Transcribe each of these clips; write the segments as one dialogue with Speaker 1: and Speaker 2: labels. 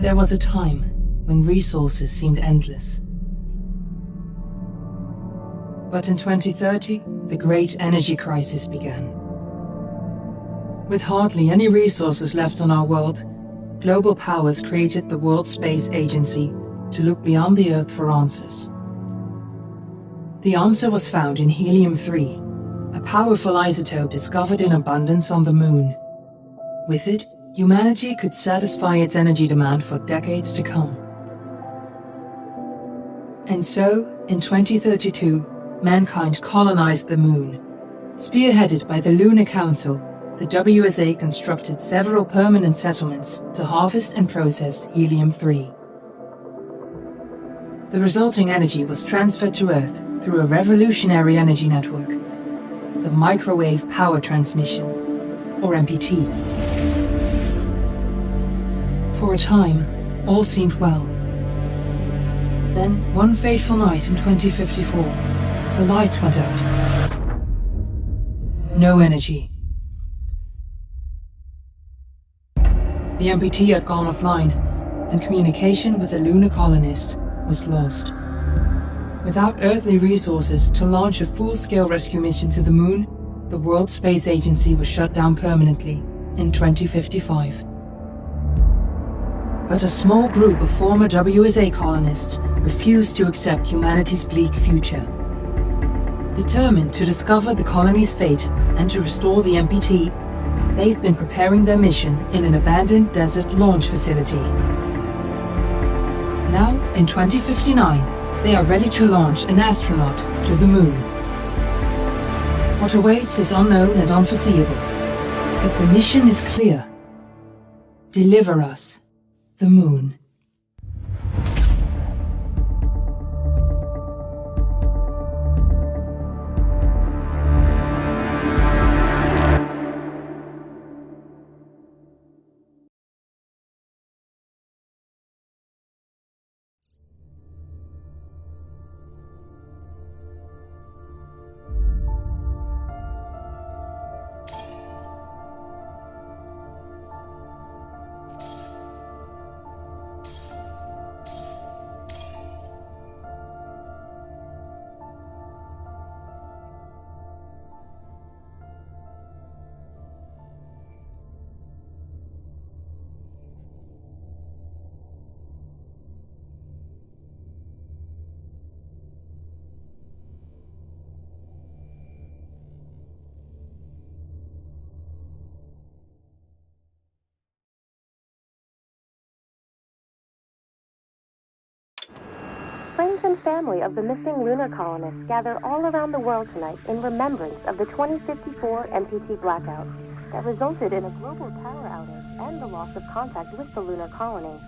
Speaker 1: There was a time when resources seemed endless. But in 2030, the great energy crisis began. With hardly any resources left on our world, global powers created the World Space Agency to look beyond the Earth for answers. The answer was found in helium-3, a powerful isotope discovered in abundance on the Moon. With it, humanity could satisfy its energy demand for decades to come. And so, in 2032, mankind colonized the Moon. Spearheaded by the Lunar Council, the WSA constructed several permanent settlements to harvest and process helium-3. The resulting energy was transferred to Earth through a revolutionary energy network, the Microwave Power Transmission, or MPT. For a time, all seemed well. Then, one fateful night in 2054, the lights went out. No energy. The MPT had gone offline, and communication with the lunar colonist was lost. Without earthly resources to launch a full-scale rescue mission to the Moon, the World Space Agency was shut down permanently in 2055. But a small group of former WSA colonists refused to accept humanity's bleak future. Determined to discover the colony's fate and to restore the MPT, they've been preparing their mission in an abandoned desert launch facility. Now, in 2059, they are ready to launch an astronaut to the Moon. What awaits is unknown and unforeseeable, but the mission is clear. Deliver us the Moon.
Speaker 2: Friends and family of the missing lunar colonists gather all around the world tonight in remembrance of the 2054 MPT blackout that resulted in a global power outage and the loss of contact with the lunar colony.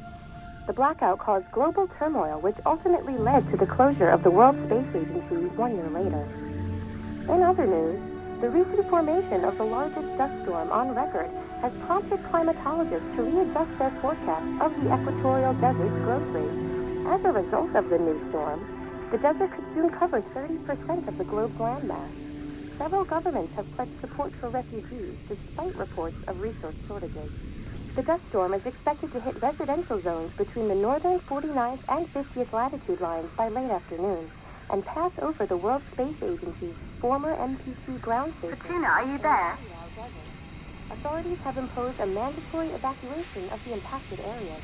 Speaker 2: The blackout caused global turmoil, which ultimately led to the closure of the World Space Agency 1 year later. In other news, the recent formation of the largest dust storm on record has prompted climatologists to readjust their forecast of the equatorial desert's growth rate. As a result of the new storm, the desert could soon cover 30% of the globe's landmass. Several governments have pledged support for refugees despite reports of resource shortages. The dust storm is expected to hit residential zones between the northern 49th and 50th latitude lines by late afternoon and pass over the World Space Agency's former MPT ground station.
Speaker 3: Petrina, are you there?
Speaker 2: Authorities have imposed a mandatory evacuation of the impacted areas.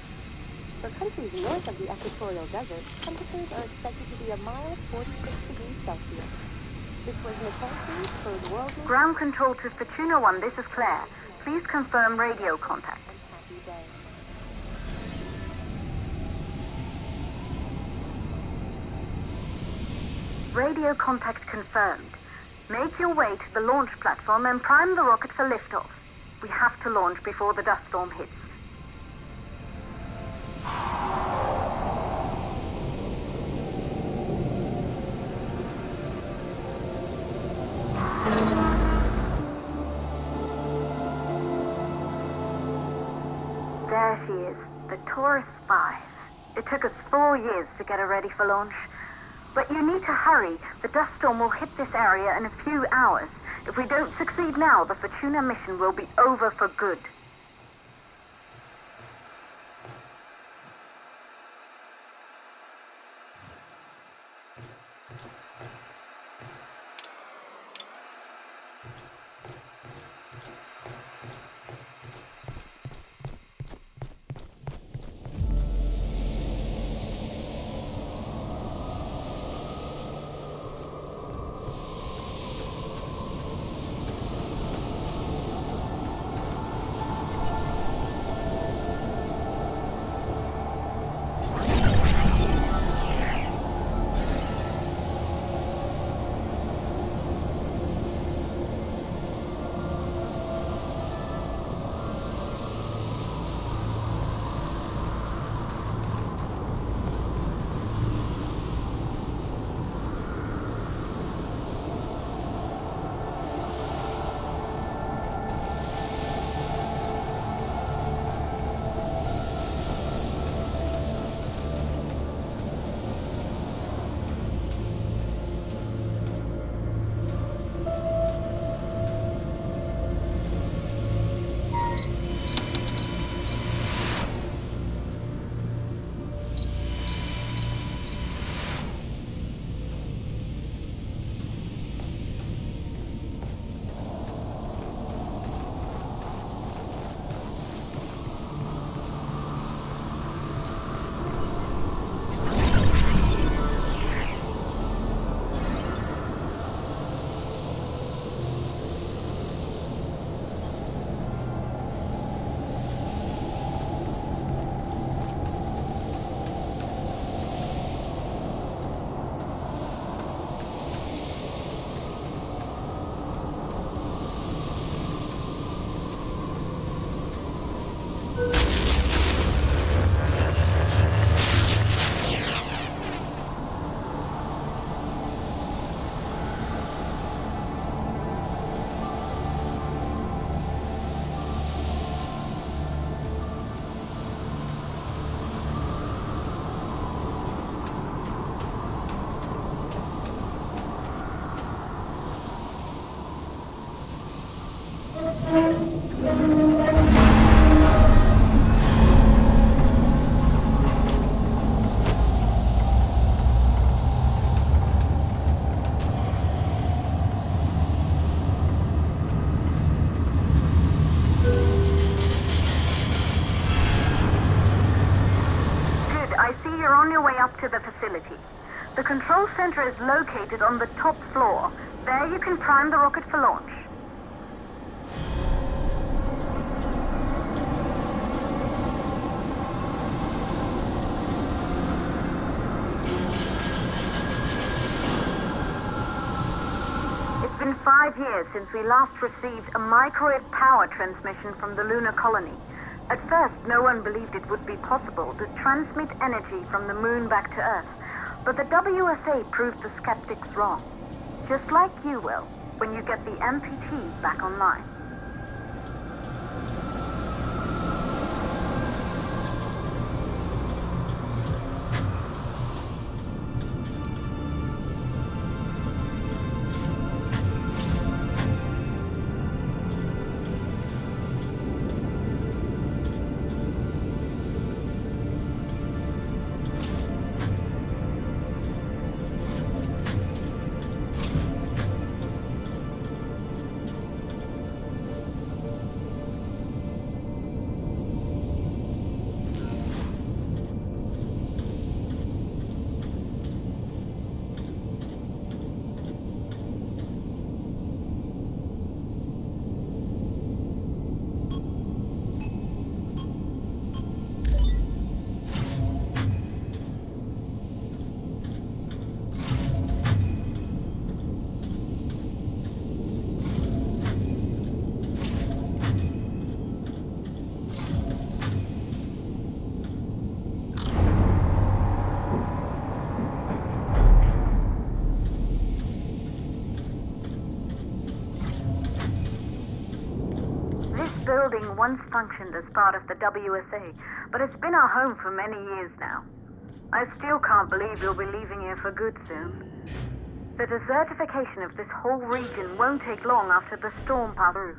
Speaker 2: For countries north of the equatorial desert, temperatures are expected to be a mild 46 degrees Celsius. This was Nicole Reed for World News.
Speaker 3: Ground control to Fortuna 1, this is Claire. Please confirm radio contact.
Speaker 2: Happy day.
Speaker 3: Radio contact confirmed. Make your way to the launch platform and prime the rocket for liftoff. We have to launch before the dust storm hits. There she is, the tourist spies. It took us 4 years to get her ready for launch. But you need to hurry. The dust storm will hit this area in a few hours. If we don't succeed now, the Fortuna mission will be over for good. To the facility. The control center is located on the top floor. There you can prime the rocket for launch. It's been 5 years since we last received a microwave power transmission from the lunar colony. At first, no one believed it would be possible to transmit energy from the moon back to Earth, but the WSA proved the skeptics wrong. Just like you will, when you get the MPT back online. Building once functioned as part of the WSA, but it's been our home for many years now. I still can't believe you'll be leaving here for good soon. The desertification of this whole region won't take long after the storm passes through.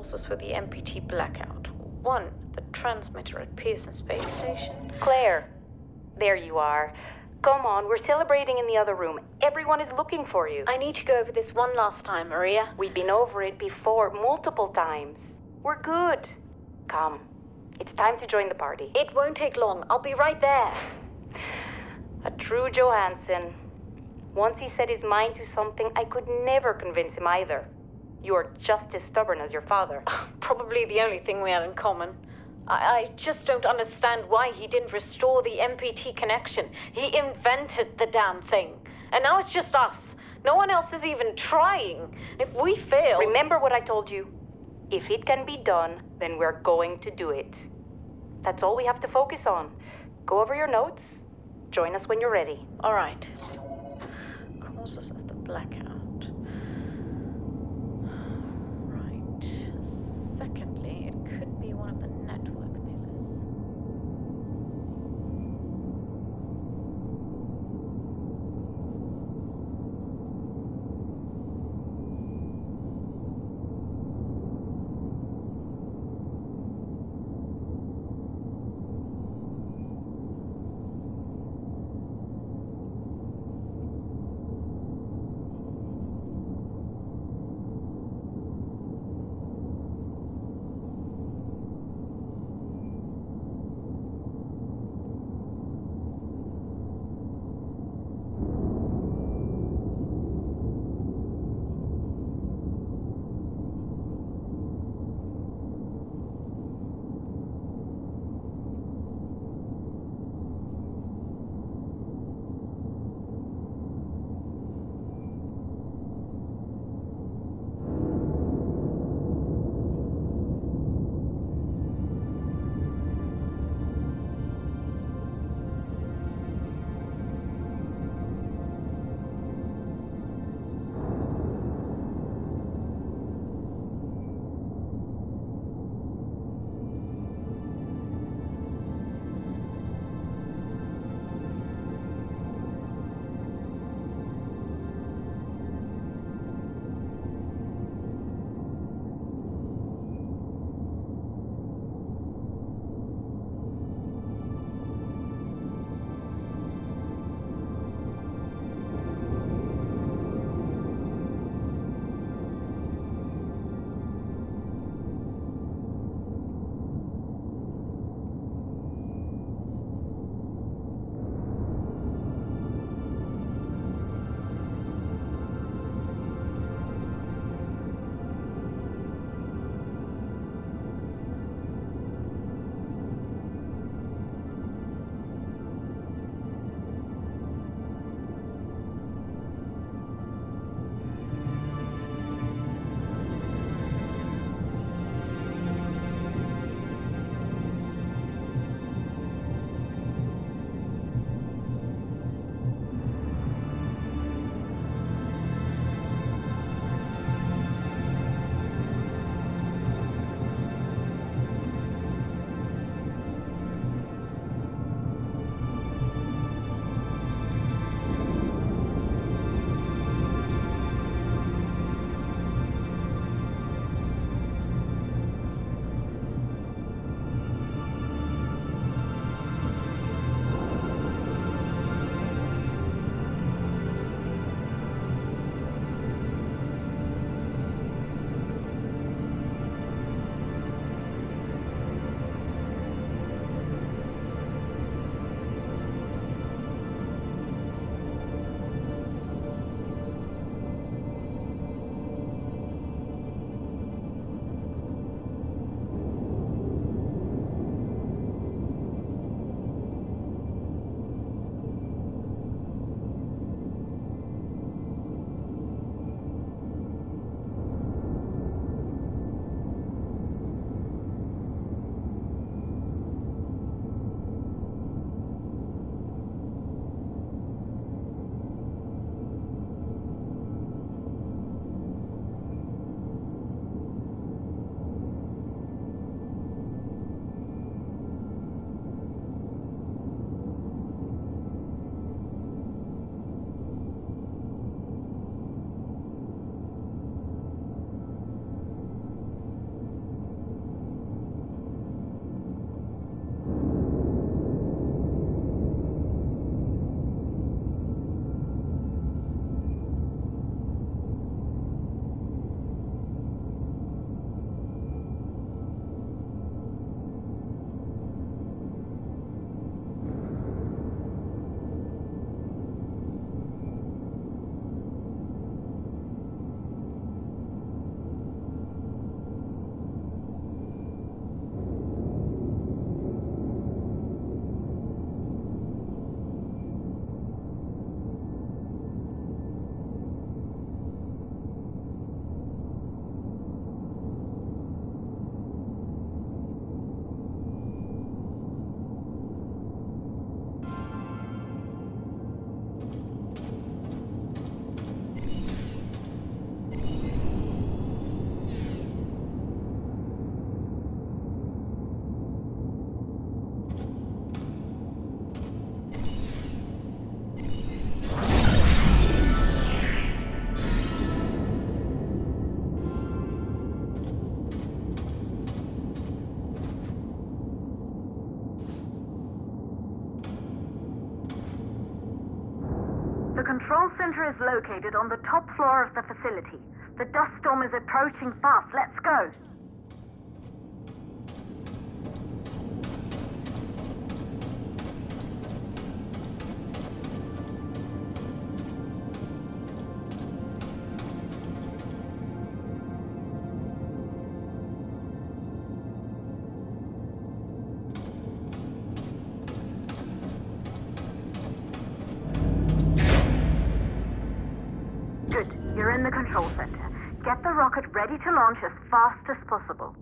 Speaker 4: sources for the MPT blackout. One, the transmitter at Pearson Space Station.
Speaker 5: Claire, there you are. Come on, we're celebrating in the other room. Everyone is looking for you.
Speaker 4: I need to go over this one last time, Maria.
Speaker 5: We've been over it before, multiple times. We're good. Come, it's time to join the party.
Speaker 4: It won't take long. I'll be right there.
Speaker 5: A true Johansson. Once he set his mind to something, I could never convince him either. You're just as stubborn as your father.
Speaker 4: Probably the only thing we had in common. I just don't understand why he didn't restore the MPT connection. He invented the damn thing. And now it's just us. No one else is even trying. If we fail...
Speaker 5: Remember what I told you. If it can be done, then we're going to do it. That's all we have to focus on. Go over your notes. Join us when you're ready.
Speaker 4: All right. Causes of the blackout. Right. Secondly, it could be one of the network pillars.
Speaker 3: control center is located on the top floor of the facility. The dust storm is approaching fast. Let's go. Good. You're in the control center. Get the rocket ready to launch as fast as possible.